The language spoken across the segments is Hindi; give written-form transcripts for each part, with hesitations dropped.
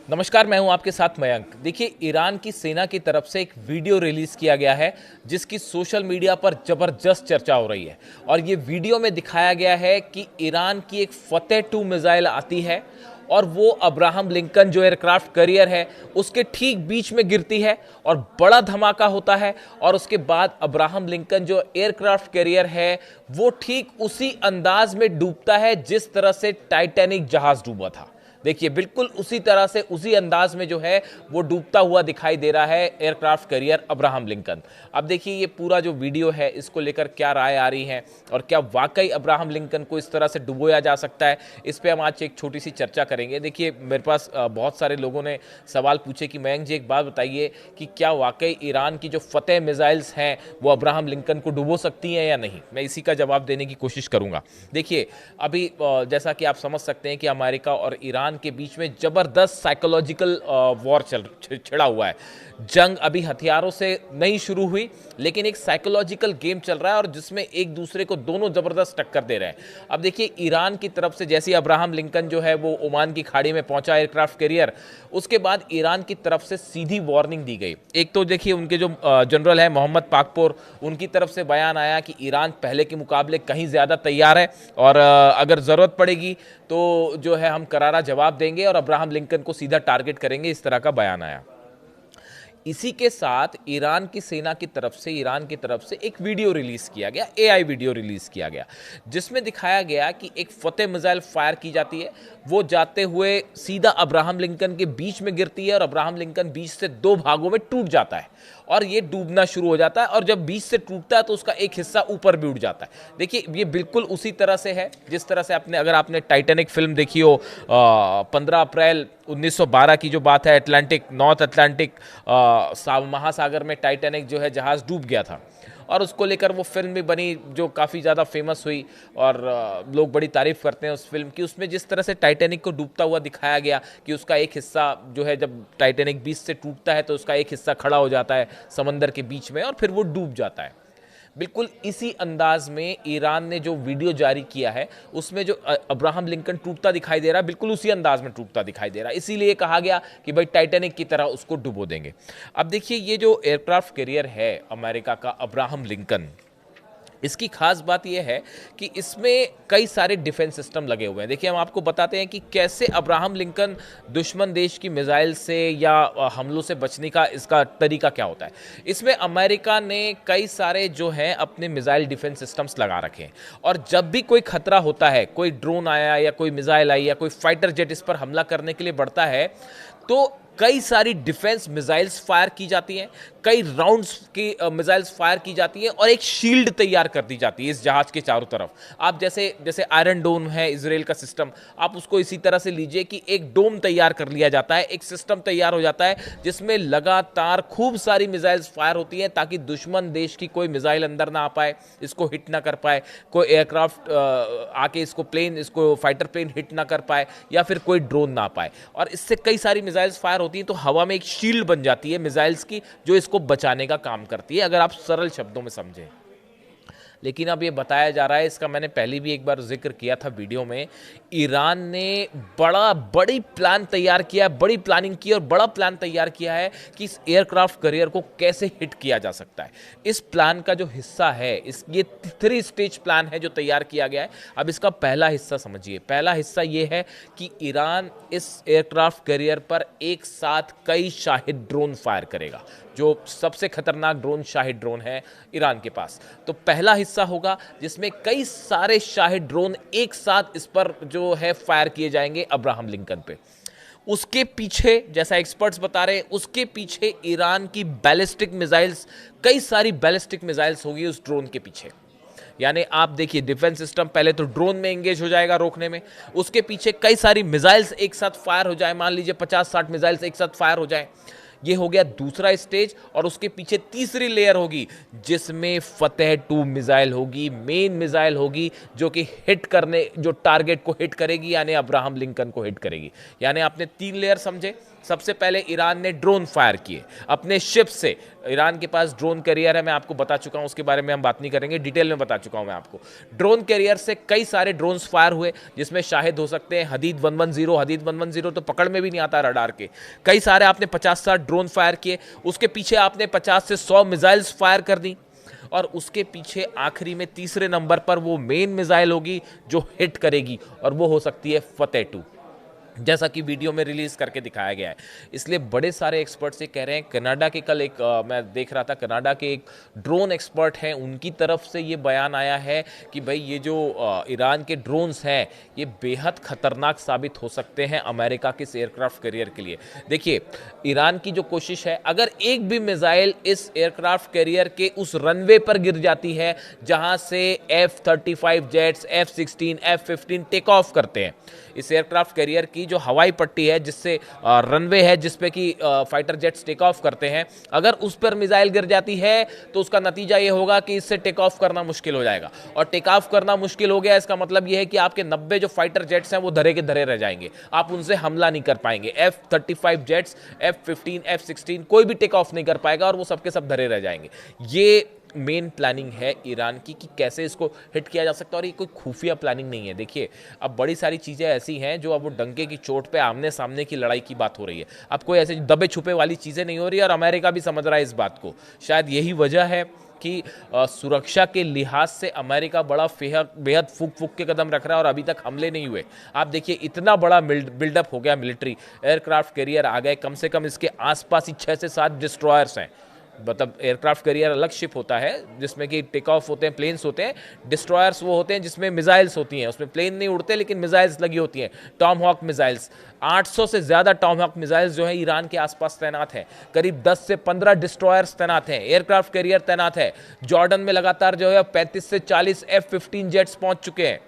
नमस्कार, मैं हूं आपके साथ मयंक। देखिए, ईरान की सेना की तरफ से एक वीडियो रिलीज किया गया है जिसकी सोशल मीडिया पर जबरदस्त चर्चा हो रही है। और ये वीडियो में दिखाया गया है कि ईरान की एक फतेह 2 मिसाइल आती है और वो अब्राहम लिंकन जो एयरक्राफ्ट कैरियर है उसके ठीक बीच में गिरती है और बड़ा धमाका होता है। और उसके बाद अब्राहम लिंकन जो एयरक्राफ्ट कैरियर है वो ठीक उसी अंदाज में डूबता है जिस तरह से टाइटैनिक जहाज डूबा था। देखिए, बिल्कुल उसी तरह से उसी अंदाज में जो है वो डूबता हुआ दिखाई दे रहा है एयरक्राफ्ट कैरियर अब्राहम लिंकन। अब देखिए, ये पूरा जो वीडियो है इसको लेकर क्या राय आ रही है और क्या वाकई अब्राहम लिंकन को इस तरह से डुबोया जा सकता है, इस पे हम आज एक छोटी सी चर्चा करेंगे। देखिए, मेरे पास बहुत सारे लोगों ने सवाल पूछे कि मयंक जी, एक बात बताइए कि क्या वाकई ईरान की जो फतेह मिसाइल्स हैं वो अब्राहम लिंकन को डुबो सकती हैं या नहीं। मैं इसी का जवाब देने की कोशिश करूंगा। देखिए, अभी जैसा कि आप समझ सकते हैं कि अमेरिका और ईरान के बीच में जबरदस्त साइकोलॉजिकल वॉर छिड़ा हुआ है। जंग अभी हथियारों से नहीं शुरू हुई, लेकिन एक साइकोलॉजिकल गेम चल रहा है और जिसमें एक दूसरे को दोनों जबरदस्त टक्कर दे रहे हैं। अब देखिए, ईरान की तरफ से जैसे अब्राहम लिंकन जो है वो ओमान की खाड़ी में पहुंचा एयरक्राफ्ट कैरियर, उसके बाद ईरान की तरफ से सीधी वार्निंग दी गई। एक तो देखिए, उनके जो जनरल है मोहम्मद पाकपोर, उनकी तरफ से बयान आया कि ईरान पहले के मुकाबले कहीं ज़्यादा तैयार है और अगर ज़रूरत पड़ेगी तो जो है हम करारा जवाब देंगे और अब्राहम लिंकन को सीधा टारगेट करेंगे, इस तरह का बयान आया। इसी के साथ ईरान की तरफ से एक वीडियो रिलीज किया गया, एआई वीडियो रिलीज किया गया, जिसमें दिखाया गया कि एक फतेह मिसाइल फायर की जाती है। वो जाते हुए सीधा अब्राहम लिंकन के बीच में गिरती है और अब्राहम लिंकन बीच से दो भागों में टूट जाता है और ये डूबना शुरू हो जाता है। और जब बीच से टूटता है तो उसका एक हिस्सा ऊपर भी उठ जाता है। देखिए, ये बिल्कुल उसी तरह से है जिस तरह से अगर आपने टाइटैनिक फिल्म देखी हो, 15 अप्रैल 1912 की जो बात है, नॉर्थ अटलांटिक महासागर में टाइटैनिक जो है जहाज डूब गया था और उसको लेकर वो फिल्म भी बनी जो काफ़ी ज़्यादा फेमस हुई और लोग बड़ी तारीफ करते हैं उस फिल्म की। उसमें जिस तरह से टाइटैनिक को डूबता हुआ दिखाया गया कि उसका एक हिस्सा जो है, जब टाइटैनिक बीच से टूटता है तो उसका एक हिस्सा खड़ा हो जाता है समंदर के बीच में और फिर वो डूब जाता है। बिल्कुल इसी अंदाज में ईरान ने जो वीडियो जारी किया है उसमें जो अब्राहम लिंकन टूटता दिखाई दे रहा है, बिल्कुल उसी अंदाज में टूटता दिखाई दे रहा है। इसीलिए कहा गया कि भाई टाइटैनिक की तरह उसको डुबो देंगे। अब देखिए, ये जो एयरक्राफ्ट कैरियर है अमेरिका का अब्राहम लिंकन, इसकी खास बात यह है कि इसमें कई सारे डिफेंस सिस्टम लगे हुए हैं। देखिए, हम आपको बताते हैं कि कैसे अब्राहम लिंकन दुश्मन देश की मिसाइल से या हमलों से बचने का इसका तरीका क्या होता है। इसमें अमेरिका ने कई सारे जो हैं अपने मिसाइल डिफेंस सिस्टम्स लगा रखे हैं और जब भी कोई खतरा होता है, कोई ड्रोन आया या कोई मिसाइल आई या कोई फाइटर जेट इस पर हमला करने के लिए बढ़ता है, तो कई सारी डिफेंस मिसाइल्स फायर की जाती हैं, कई राउंड्स की मिसाइल्स फायर की जाती हैं और एक शील्ड तैयार कर दी जाती है इस जहाज के चारों तरफ। आप जैसे जैसे आयरन डोम है इजराइल का सिस्टम, आप उसको इसी तरह से लीजिए कि एक डोम तैयार कर लिया जाता है, एक सिस्टम तैयार हो जाता है जिसमें लगातार खूब सारी मिसाइल्स फायर होती हैं ताकि दुश्मन देश की कोई मिसाइल अंदर ना आ पाए, इसको हिट ना कर पाए, कोई एयरक्राफ्ट आके इसको फाइटर प्लेन हिट ना कर पाए या फिर कोई ड्रोन ना पाए। और इससे कई सारी मिसाइल्स फायर होती हैं तो हवा में एक शील्ड बन जाती है मिसाइल्स की जो इसको बचाने का काम करती है, अगर आप सरल शब्दों में समझें। लेकिन अब ये बताया जा रहा है, इसका मैंने पहले भी एक बार जिक्र किया था वीडियो में, ईरान ने बड़ी प्लान तैयार किया है, बड़ी प्लानिंग की और बड़ा प्लान तैयार किया है कि इस एयरक्राफ्ट कैरियर को कैसे हिट किया जा सकता है। इस प्लान का जो हिस्सा है, ये 3 स्टेज प्लान है जो तैयार किया गया है। अब इसका पहला हिस्सा समझिए। पहला हिस्सा ये है कि ईरान इस एयरक्राफ्ट कैरियर पर एक साथ कई शाहिद ड्रोन फायर करेगा। जो सबसे खतरनाक ड्रोन शाहिद ड्रोन है ईरान के पास, तो पहला हिस्सा होगा जिसमें कई सारे शाहिद ड्रोन एक साथ इस पर जो है फायर किए जाएंगे अब्राहम लिंकन पे। उसके पीछे, जैसा एक्सपर्ट्स बता रहे हैं, उसके पीछे ईरान की बैलिस्टिक मिसाइल्स, कई सारी बैलिस्टिक मिसाइल्स होगी उस ड्रोन के पीछे। यानी आप देखिए, डिफेंस सिस्टम पहले तो ड्रोन में एंगेज हो जाएगा रोकने में, उसके पीछे कई सारी मिसाइल्स एक साथ फायर हो जाए, मान लीजिए 50-60 मिसाइल्स एक साथ फायर हो जाए। ये हो गया दूसरा स्टेज। और उसके पीछे तीसरी लेयर होगी जिसमें फतेह 2 मिसाइल होगी, मेन मिसाइल होगी जो कि जो टारगेट को हिट करेगी, यानी अब्राहम लिंकन को हिट करेगी। यानी आपने 3 लेयर समझे। सबसे पहले ईरान ने ड्रोन फायर किए अपने शिप से। ईरान के पास ड्रोन कैरियर है, मैं आपको बता चुका हूं, उसके बारे में हम बात नहीं करेंगे, डिटेल में बता चुका हूं मैं आपको। ड्रोन कैरियर से कई सारे ड्रोन्स फायर हुए, जिसमें शाहिद हो सकते हैं हदीद 110। हदीद 110 तो पकड़ में भी नहीं आता रडार के। कई सारे आपने 50-60 ड्रोन फायर किए, उसके पीछे आपने 50 से 100 मिसाइल्स फायर कर दी, और उसके पीछे आखिरी में तीसरे नंबर पर वो मेन मिसाइल होगी जो हिट करेगी, और वो हो सकती है फतेह 2, जैसा कि वीडियो में रिलीज करके दिखाया गया है। इसलिए बड़े सारे एक्सपर्ट्स ये कह रहे हैं, कनाडा के कल एक मैं देख रहा था, कनाडा के एक ड्रोन एक्सपर्ट हैं, उनकी तरफ से ये बयान आया है कि भाई ये जो ईरान के ड्रोन्स हैं ये बेहद खतरनाक साबित हो सकते हैं अमेरिका के एयरक्राफ्ट कैरियर के लिए। देखिए, ईरान की जो कोशिश है, अगर एक भी मिसाइल इस एयरक्राफ्ट कैरियर के उस रनवे पर गिर जाती है जहां से F-35 jets, F-16, F-15 take off करते हैं, इस एयरक्राफ्ट कैरियर की जो हवाई पट्टी है, जिससे रनवे है जिसपे कि फाइटर जेट्स टेक ऑफ करते हैं, अगर उस पर मिसाइल गिर जाती है तो उसका नतीजा ये होगा कि इससे टेक ऑफ करना मुश्किल हो जाएगा। और टेक ऑफ करना मुश्किल हो गया, इसका मतलब ये है कि आपके 90 जो फाइटर जेट्स हैं वो धरे के धरे रह जाएंगे, आप उनसे हमला नहीं कर पाएंगे। F-35 जेट्स, F-15, F-16 कोई भी टेक ऑफ नहीं कर पाएगा, और वो सबके सब धरे रह जाएंगे। ये मेन प्लानिंग है ईरान की कि कैसे इसको हिट किया जा सकता है, और ये कोई खुफिया प्लानिंग नहीं है। देखिए, अब बड़ी सारी चीज़ें ऐसी हैं जो अब वो डंके की चोट पे आमने सामने की लड़ाई की बात हो रही है। अब कोई ऐसे दबे छुपे वाली चीज़ें नहीं हो रही, और अमेरिका भी समझ रहा है इस बात को। शायद यही वजह है कि सुरक्षा के लिहाज से अमेरिका बड़ा बेहद फूक के कदम रख रहा है, और अभी तक हमले नहीं हुए। आप देखिए, इतना बड़ा बिल्डअप हो गया, मिलिट्री एयरक्राफ्ट कैरियर आ गए, कम से कम इसके आसपास ही 6 से 7 डिस्ट्रॉयर्स हैं। मतलब एयरक्राफ्ट कैरियर अलग शिप होता है जिसमें कि टेक ऑफ होते हैं, प्लेन्स होते हैं। डिस्ट्रॉयर्स वो होते हैं जिसमें मिसाइल्स होती हैं, उसमें प्लेन नहीं उड़ते लेकिन मिसाइल्स लगी होती हैं, टॉम हॉक मिसाइल्स। 800 से ज़्यादा टॉम हॉक मिसाइल्स जो है ईरान के आसपास तैनात हैं। करीब 10 से 15 डिस्ट्रॉयर्स तैनात हैं, एयरक्राफ्ट कैरियर तैनात है। जॉर्डन में लगातार जो है 35 से 40 F-15 जेट्स पहुंच चुके हैं।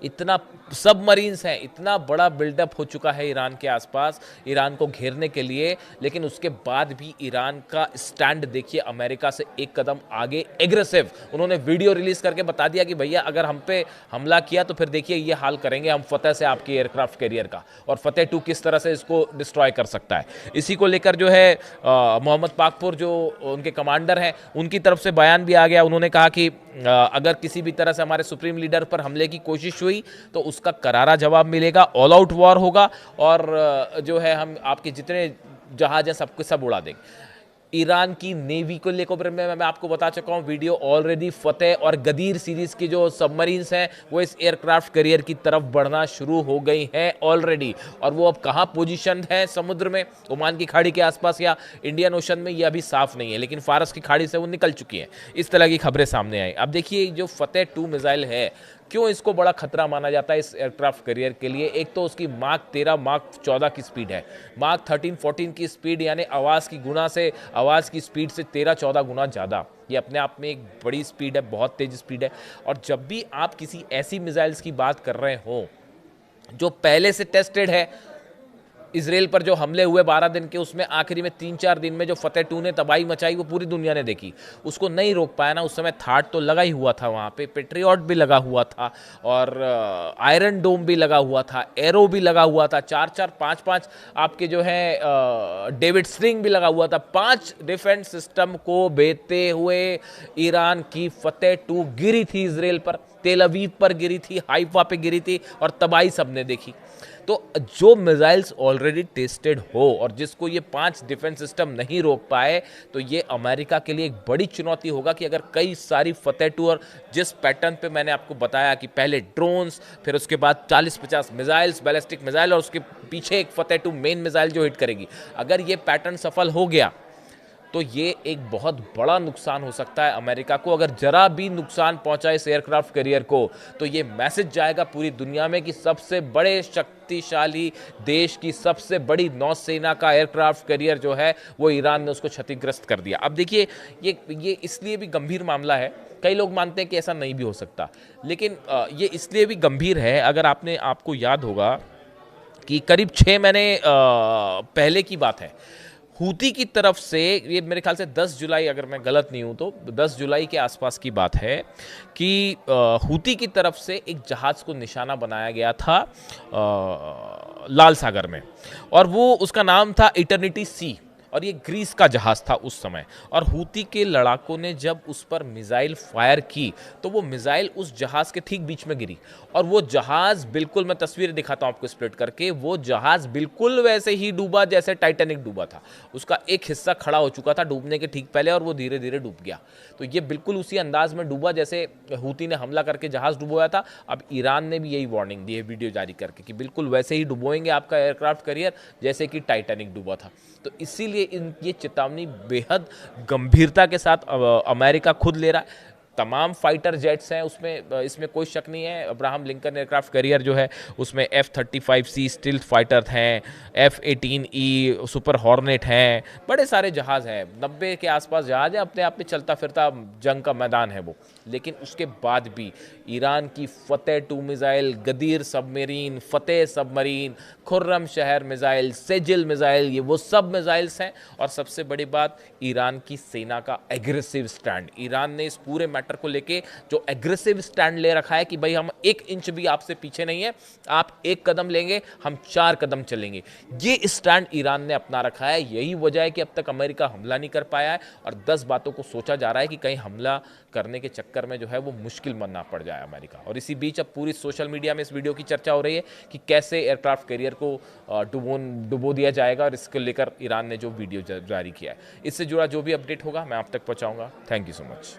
इतना सबमरीन्स हैं, इतना बड़ा बिल्डअप हो चुका है ईरान के आसपास ईरान को घेरने के लिए। लेकिन उसके बाद भी ईरान का स्टैंड देखिए, अमेरिका से एक कदम आगे, एग्रेसिव। उन्होंने वीडियो रिलीज करके बता दिया कि भैया अगर हम पे हमला किया तो फिर देखिए ये हाल करेंगे हम फतेह से आपके एयरक्राफ्ट कैरियर का, और फतेह 2 किस तरह से इसको डिस्ट्रॉय कर सकता है। इसी को लेकर जो है मोहम्मद पाकपुर जो उनके कमांडर हैं, उनकी तरफ से बयान भी आ गया। उन्होंने कहा कि अगर किसी भी तरह से हमारे सुप्रीम लीडर पर हमले की कोशिश हुई तो उसका करारा जवाब मिलेगा, ऑल आउट वॉर होगा, और जो है हम आपके जितने जहाज हैं सबके सब उड़ा देंगे। ईरान की नेवी को लेकर मैं आपको बता चुका हूं वीडियो ऑलरेडी। फतेह और गदीर सीरीज की जो सबमरीन्स हैं वो इस एयरक्राफ्ट कैरियर की तरफ बढ़ना शुरू हो गई हैं ऑलरेडी, और वो अब कहां पोजीशन है समुद्र में, ओमान की खाड़ी के आसपास या इंडियन ओशन में, ये अभी साफ नहीं है, लेकिन फारस की खाड़ी से वो निकल चुकी हैं। इस तरह की खबरें सामने आई। अब देखिए, जो फतेह 2 मिसाइल है, क्यों इसको बड़ा खतरा माना जाता है इस एयरक्राफ्ट कैरियर के लिए? एक तो उसकी माक 13, माक 14 की स्पीड है, माक 13-14 की स्पीड, यानी आवाज़ की स्पीड से 13-14 गुना ज़्यादा। ये अपने आप में एक बड़ी स्पीड है, बहुत तेज स्पीड है। और जब भी आप किसी ऐसी मिसाइल्स की बात कर रहे हो जो पहले से टेस्टेड है, इजराइल पर जो हमले हुए 12 दिन के, उसमें आखिरी में 3-4 दिन में जो फतेह 2 ने तबाही मचाई वो पूरी दुनिया ने देखी, उसको नहीं रोक पाया ना। उस समय थाट तो लगा ही हुआ था, वहाँ पे पेट्रियट भी लगा हुआ था, और आयरन डोम भी लगा हुआ था, एरो भी लगा हुआ था, 4-4, 5-5 आपके जो है डेविड स्ट्रिंग भी लगा हुआ था। 5 डिफेंस सिस्टम को भेजते हुए ईरान की फतेह 2 गिरी थी इजराइल पर, तेल अवीव पर गिरी थी, हाइफा पे गिरी थी, और तबाही सबने देखी। तो जो मिसाइल्स ऑलरेडी टेस्टेड हो और जिसको ये 5 डिफेंस सिस्टम नहीं रोक पाए, तो ये अमेरिका के लिए एक बड़ी चुनौती होगा कि अगर कई सारी फतेह 2, और जिस पैटर्न पे मैंने आपको बताया कि पहले ड्रोन्स, फिर उसके बाद 40-50 मिसाइल्स, बैलिस्टिक मिसाइल, और उसके पीछे एक फतेह 2 मेन मिसाइल जो हिट करेगी, अगर ये पैटर्न सफल हो गया तो ये एक बहुत बड़ा नुकसान हो सकता है अमेरिका को। अगर जरा भी नुकसान पहुंचा इस एयरक्राफ्ट कैरियर को, तो ये मैसेज जाएगा पूरी दुनिया में कि सबसे बड़े शक्तिशाली देश की सबसे बड़ी नौसेना का एयरक्राफ्ट कैरियर जो है वो ईरान ने उसको क्षतिग्रस्त कर दिया। अब देखिए, ये इसलिए भी गंभीर मामला है, कई लोग मानते हैं कि ऐसा नहीं भी हो सकता, लेकिन ये इसलिए भी गंभीर है, अगर आपको याद होगा कि करीब 6 महीने पहले की बात है, हूती की तरफ से, ये मेरे ख्याल से 10 जुलाई, अगर मैं गलत नहीं हूं तो 10 जुलाई के आसपास की बात है कि हूती की तरफ से एक जहाज को निशाना बनाया गया था लाल सागर में, और वो उसका नाम था इटर्निटी सी, और ये ग्रीस का जहाज था उस समय। और हूती के लड़ाकों ने जब उस पर मिसाइल फायर की तो वो मिसाइल उस जहाज के ठीक बीच में गिरी, और वो जहाज बिल्कुल, मैं तस्वीर दिखाता हूं आपको स्प्लिट करके, वो जहाज बिल्कुल वैसे ही डूबा जैसे टाइटैनिक डूबा था। उसका एक हिस्सा खड़ा हो चुका था डूबने के ठीक पहले, और वो धीरे धीरे डूब गया। तो ये बिल्कुल उसी अंदाज में डूबा जैसे हूती ने हमला करके जहाज डुबोया था। अब ईरान ने भी यही वार्निंग दी है वीडियो जारी करके कि बिल्कुल वैसे ही डुबोएंगे आपका एयरक्राफ्ट कैरियर जैसे कि टाइटैनिक डूबा था। तो इसीलिए ये चेतावनी बेहद गंभीरता के साथ अमेरिका खुद ले रहा है। तमाम फाइटर जेट्स हैं उसमें, इसमें कोई शक नहीं है। अब्राहम लिंकन एयरक्राफ्ट कैरियर जो है उसमें F-35C स्टिल्थ फाइटर हैं, F-18E सुपर हॉर्नेट हैं, बड़े सारे जहाज़ हैं, 90 के आसपास जहाज़ है, अपने आप में चलता फिरता जंग का मैदान है वो। लेकिन उसके बाद भी ईरान की फतेह 2 मिसाइल, गदीर सबमरीन, फतेह सबमरीन, खुर्रम शहर मिसाइल, सेजिल मिसाइल, ये वो सब मिसाइल्स हैं। और सबसे बड़ी बात, ईरान की सेना का एग्रेसिव स्टैंड। ईरान ने इस पूरे मैटर को लेके जो एग्रेसिव स्टैंड ले रखा है कि भाई हम 1 इंच भी आपसे पीछे नहीं है, आप 1 कदम लेंगे हम 4 कदम चलेंगे, ये स्टैंड ईरान ने अपना रखा है। यही वजह है कि अब तक अमेरिका हमला नहीं कर पाया है, और 10 बातों को सोचा जा रहा है कि कहीं हमला करने के चक्कर में जो है वो मुश्किल बनना पड़ जाए अमेरिका। और इसी बीच अब पूरी सोशल मीडिया में इस वीडियो की चर्चा हो रही है कि कैसे एयरक्राफ्ट कैरियर को डुबो दिया जाएगा, और इसको लेकर ईरान ने जो वीडियो जारी किया है। इससे जुड़ा जो भी अपडेट होगा मैं आप तक पहुंचाऊंगा। Thank you so much.